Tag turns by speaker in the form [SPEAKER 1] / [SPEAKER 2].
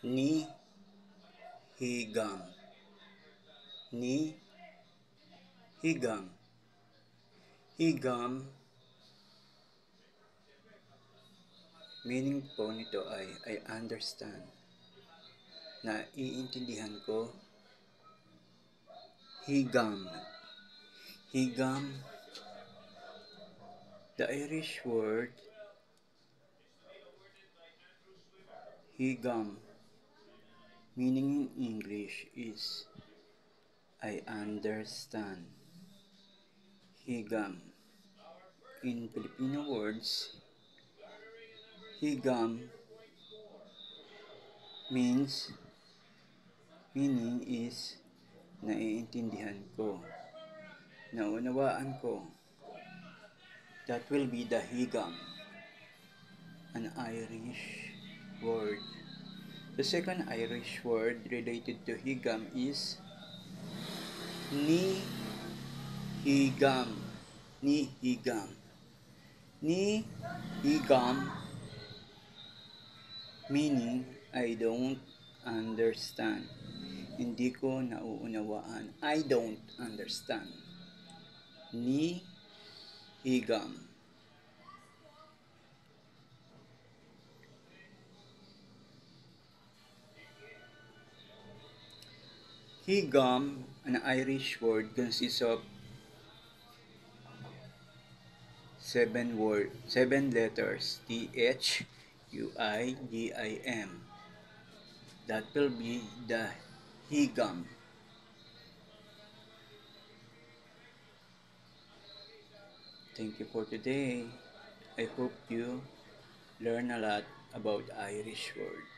[SPEAKER 1] Ni higam. Ni higam. Higam, meaning po nito ay I understand. Naiintindihan ko. Higam. Higam, the Irish word higam, meaning in English is I understand. Higam. In Filipino words, higam meaning is naiintindihan ko, naunawaan ko. That will be the higam, an Irish word. The second Irish word related to higam is ni higam. Ni higam. Ni higam, meaning I don't understand. Hindi ko nauunawaan. I don't understand. Ni higam. Higam, an Irish word, consists of seven letters, Thuigim. That will be the higam. Thank you for today. I hope you learn a lot about Irish word.